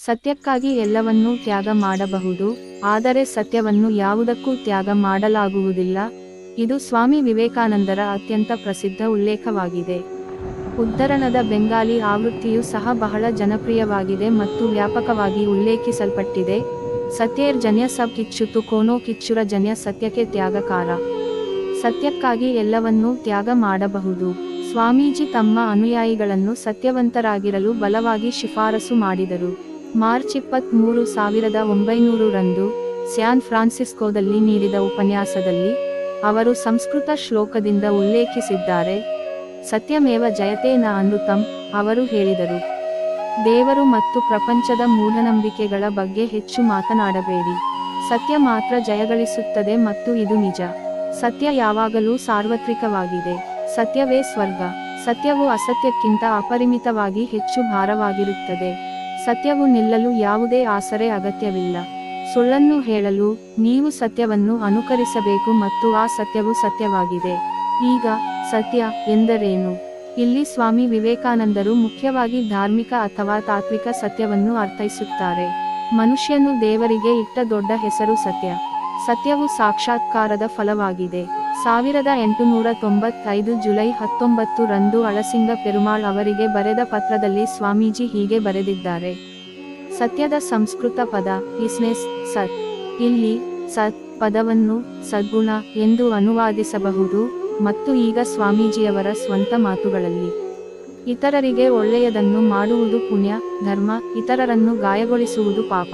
ಸತ್ಯಕ್ಕಾಗಿ ಎಲ್ಲವನ್ನೂ ತ್ಯಾಗ ಮಾಡಬಹುದು, ಆದರೆ ಸತ್ಯವನ್ನು ಯಾವುದಕ್ಕೂ ತ್ಯಾಗ ಮಾಡಲಾಗುವುದಿಲ್ಲ. ಇದು ಸ್ವಾಮಿ ವಿವೇಕಾನಂದರ ಅತ್ಯಂತ ಪ್ರಸಿದ್ಧ ಉಲ್ಲೇಖವಾಗಿದೆ. ಉದ್ಧರಣದ ಬೆಂಗಾಲಿ ಆವೃತ್ತಿಯೂ ಸಹ ಬಹಳ ಜನಪ್ರಿಯವಾಗಿದೆ ಮತ್ತು ವ್ಯಾಪಕವಾಗಿ ಉಲ್ಲೇಖಿಸಲ್ಪಟ್ಟಿದೆ. ಸತ್ಯೇರ್ ಜನ್ಯ ಸಬ್ ಕಿಚ್ಚುತು ಕೋನೋ ಕಿಚ್ಚುರ ಜನ್ಯ ಸತ್ಯಕ್ಕೆ ತ್ಯಾಗಕಾರ. ಸತ್ಯಕ್ಕಾಗಿ ಎಲ್ಲವನ್ನೂ ತ್ಯಾಗ ಮಾಡಬಹುದು. ಸ್ವಾಮೀಜಿ ತಮ್ಮ ಅನುಯಾಯಿಗಳನ್ನು ಸತ್ಯವಂತರಾಗಿರಲು ಬಲವಾಗಿ ಶಿಫಾರಸು ಮಾಡಿದರು. ಮಾರ್ಚ್ 23, 1900 ರಂದು ಸ್ಯಾನ್ ಫ್ರಾನ್ಸಿಸ್ಕೋದಲ್ಲಿ ನೀಡಿದ ಉಪನ್ಯಾಸದಲ್ಲಿ ಅವರು ಸಂಸ್ಕೃತ ಶ್ಲೋಕದಿಂದ ಉಲ್ಲೇಖಿಸಿದ್ದಾರೆ. ಸತ್ಯಮೇವ ಜಯತೆ ನ ಅನೃತಂ. ಅವರು ಹೇಳಿದರು, ದೇವರು ಮತ್ತು ಪ್ರಪಂಚದ ಮೂಢನಂಬಿಕೆಗಳ ಬಗ್ಗೆ ಹೆಚ್ಚು ಮಾತನಾಡಬೇಡಿ. ಸತ್ಯ ಮಾತ್ರ ಜಯಗಳಿಸುತ್ತದೆ ಮತ್ತು ಇದು ನಿಜ. ಸತ್ಯ ಯಾವಾಗಲೂ ಸಾರ್ವತ್ರಿಕವಾಗಿದೆ. ಸತ್ಯವೇ ಸ್ವರ್ಗ. ಸತ್ಯವು ಅಸತ್ಯಕ್ಕಿಂತ ಅಪರಿಮಿತವಾಗಿ ಹೆಚ್ಚು ಭಾರವಾಗಿರುತ್ತದೆ. ಸತ್ಯವು ನಿಲ್ಲಲು ಯಾವುದೇ ಆಸರೆ ಅಗತ್ಯವಿಲ್ಲ. ಸುಳ್ಳನ್ನು ಹೇಳಲು ನೀವು ಸತ್ಯವನ್ನು ಅನುಕರಿಸಬೇಕು ಮತ್ತು ಆ ಸತ್ಯವು ಸತ್ಯವಾಗಿದೆ. ಈಗ ಸತ್ಯ ಎಂದರೇನು? ಇಲ್ಲಿ ಸ್ವಾಮಿ ವಿವೇಕಾನಂದರು ಮುಖ್ಯವಾಗಿ ಧಾರ್ಮಿಕ ಅಥವಾ ತಾತ್ವಿಕ ಸತ್ಯವನ್ನು ಅರ್ಥೈಸುತ್ತಾರೆ. ಮನುಷ್ಯನು ದೇವರಿಗೆ ಇಟ್ಟ ದೊಡ್ಡ ಹೆಸರು ಸತ್ಯ. ಸತ್ಯವು ಸಾಕ್ಷಾತ್ಕಾರದ ಫಲವಾಗಿದೆ. 1895 ಜುಲೈ 19 ರಂದು ಅಳಸಿಂಗ ಪೆರುಮಾಳ್ ಅವರಿಗೆ ಬರೆದ ಪತ್ರದಲ್ಲಿ ಸ್ವಾಮೀಜಿ ಹೀಗೆ ಬರೆದಿದ್ದಾರೆ. ಸತ್ಯದ ಸಂಸ್ಕೃತ ಪದ ಇಸ್ನೆಸ್ ಸತ್. ಇಲ್ಲಿ ಸತ್ ಪದವನ್ನು ಸದ್ಗುಣ ಎಂದು ಅನುವಾದಿಸಬಹುದು. ಮತ್ತು ಈಗ ಸ್ವಾಮೀಜಿಯವರ ಸ್ವಂತ ಮಾತುಗಳಲ್ಲಿ, ಇತರರಿಗೆ ಒಳ್ಳೆಯದನ್ನು ಮಾಡುವುದು ಪುಣ್ಯ, ಧರ್ಮ, ಇತರರನ್ನು ಗಾಯಗೊಳಿಸುವುದು ಪಾಪ.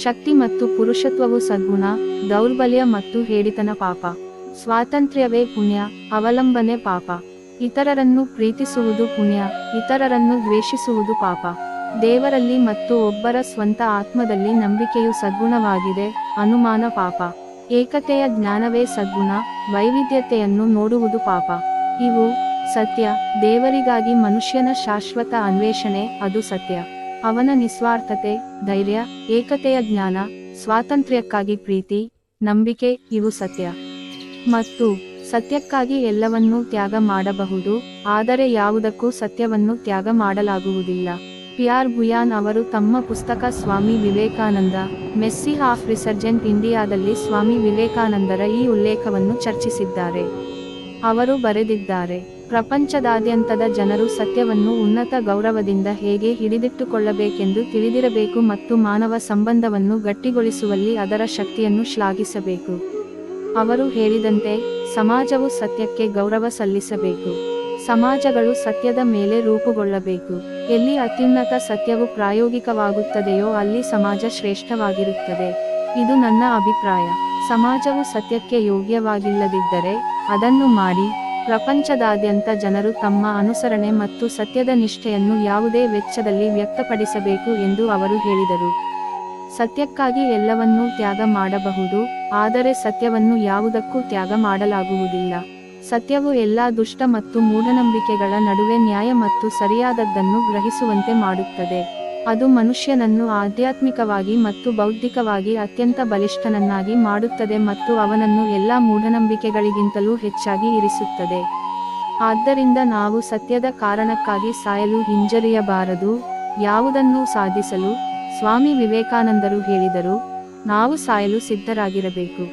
ಶಕ್ತಿ ಮತ್ತು ಪುರುಷತ್ವವು ಸದ್ಗುಣ, ದೌರ್ಬಲ್ಯ ಮತ್ತು ಹೇಡಿತನ ಪಾಪ. ಸ್ವಾತಂತ್ರ್ಯವೇ ಪುಣ್ಯ, ಅವಲಂಬನೆ ಪಾಪ. ಇತರರನ್ನು ಪ್ರೀತಿಸುವುದು ಪುಣ್ಯ, ಇತರರನ್ನು ದ್ವೇಷಿಸುವುದು ಪಾಪ. ದೇವರಲ್ಲಿ ಮತ್ತು ಒಬ್ಬರ ಸ್ವಂತ ಆತ್ಮದಲ್ಲಿ ನಂಬಿಕೆಯು ಸದ್ಗುಣವಾಗಿದೆ, ಅನುಮಾನ ಪಾಪ. ಏಕತೆಯ ಜ್ಞಾನವೇ ಸದ್ಗುಣ, ವೈವಿಧ್ಯತೆಯನ್ನು ನೋಡುವುದು ಪಾಪ. ಇವು ಸತ್ಯ. ದೇವರಿಗಾಗಿ ಮನುಷ್ಯನ ಶಾಶ್ವತ ಅನ್ವೇಷಣೆ, ಅದು ಸತ್ಯ. ಅವನ ನಿಸ್ವಾರ್ಥತೆ, ಧೈರ್ಯ, ಏಕತೆಯ ಜ್ಞಾನ, ಸ್ವಾತಂತ್ರ್ಯಕ್ಕಾಗಿ ಪ್ರೀತಿ, ನಂಬಿಕೆ, ಇವು ಸತ್ಯ. ಮತ್ತು ಸತ್ಯಕ್ಕಾಗಿ ಎಲ್ಲವನ್ನೂ ತ್ಯಾಗ ಮಾಡಬಹುದು, ಆದರೆ ಯಾವುದಕ್ಕೂ ಸತ್ಯವನ್ನು ತ್ಯಾಗ ಮಾಡಲಾಗುವುದಿಲ್ಲ. ಪಿಯಾರ್ ಭುಯಾನ್ ಅವರು ತಮ್ಮ ಪುಸ್ತಕ ಸ್ವಾಮಿ ವಿವೇಕಾನಂದ, ಮೆಸ್ಸಿ ಆಫ್ ರಿಸರ್ಜೆಂಟ್ ಇಂಡಿಯಾದಲ್ಲಿ ಸ್ವಾಮಿ ವಿವೇಕಾನಂದರ ಈ ಉಲ್ಲೇಖವನ್ನು ಚರ್ಚಿಸಿದ್ದಾರೆ. ಅವರು ಬರೆದಿದ್ದಾರೆ, ಪ್ರಪಂಚದಾದ್ಯಂತದ ಜನರು ಸತ್ಯವನ್ನು ಉನ್ನತ ಗೌರವದಿಂದ ಹೇಗೆ ಹಿಡಿದಿಟ್ಟುಕೊಳ್ಳಬೇಕೆಂದು ತಿಳಿದಿರಬೇಕು ಮತ್ತು ಮಾನವ ಸಂಬಂಧವನ್ನು ಗಟ್ಟಿಗೊಳಿಸುವಲ್ಲಿ ಅದರ ಶಕ್ತಿಯನ್ನು ಶ್ಲಾಘಿಸಬೇಕು. ಅವರು ಹೇಳಿದಂತೆ, ಸಮಾಜವು ಸತ್ಯಕ್ಕೆ ಗೌರವ ಸಲ್ಲಿಸಬೇಕು. ಸಮಾಜಗಳು ಸತ್ಯದ ಮೇಲೆ ರೂಪುಗೊಳ್ಳಬೇಕು. ಎಲ್ಲಿ ಅತ್ಯುನ್ನತ ಸತ್ಯವು ಪ್ರಾಯೋಗಿಕವಾಗುತ್ತದೆಯೋ ಅಲ್ಲಿ ಸಮಾಜ ಶ್ರೇಷ್ಠವಾಗಿರುತ್ತದೆ. ಇದು ನನ್ನ ಅಭಿಪ್ರಾಯ. ಸಮಾಜವು ಸತ್ಯಕ್ಕೆ ಯೋಗ್ಯವಾಗಿಲ್ಲದಿದ್ದರೆ ಅದನ್ನು ಮಾಡಿ. ಪ್ರಪಂಚದಾದ್ಯಂತ ಜನರು ತಮ್ಮ ಅನುಸರಣೆ ಮತ್ತು ಸತ್ಯದ ನಿಷ್ಠೆಯನ್ನು ಯಾವುದೇ ವೆಚ್ಚದಲ್ಲಿ ವ್ಯಕ್ತಪಡಿಸಬೇಕು ಎಂದು ಅವರು ಹೇಳಿದರು. ಸತ್ಯಕ್ಕಾಗಿ ಎಲ್ಲವನ್ನೂ ತ್ಯಾಗ ಮಾಡಬಹುದು, ಆದರೆ ಸತ್ಯವನ್ನು ಯಾವುದಕ್ಕೂ ತ್ಯಾಗ ಮಾಡಲಾಗುವುದಿಲ್ಲ. ಸತ್ಯವು ಎಲ್ಲಾ ದುಷ್ಟ ಮತ್ತು ಮೂಢನಂಬಿಕೆಗಳ ನಡುವೆ ನ್ಯಾಯ ಮತ್ತು ಸರಿಯಾದದ್ದನ್ನು ಗ್ರಹಿಸುವಂತೆ ಮಾಡುತ್ತದೆ. ಅದು ಮನುಷ್ಯನನ್ನು ಆಧ್ಯಾತ್ಮಿಕವಾಗಿ ಮತ್ತು ಬೌದ್ಧಿಕವಾಗಿ ಅತ್ಯಂತ ಬಲಿಷ್ಠನನ್ನಾಗಿ ಮಾಡುತ್ತದೆ ಮತ್ತು ಅವನನ್ನು ಎಲ್ಲಾ ಮೂಢನಂಬಿಕೆಗಳಿಗಿಂತಲೂ ಹೆಚ್ಚಾಗಿ ಇರಿಸುತ್ತದೆ. ಆದ್ದರಿಂದ ನಾವು ಸತ್ಯದ ಕಾರಣಕ್ಕಾಗಿ ಸಾಯಲು ಹಿಂಜರಿಯಬಾರದು. ಯಾವುದನ್ನೂ ಸಾಧಿಸಲು ಸ್ವಾಮಿ ವಿವೇಕಾನಂದರು ಹೇಳಿದರು, ನಾವು ಸಾಯಲು ಸಿದ್ಧರಾಗಿರಬೇಕು.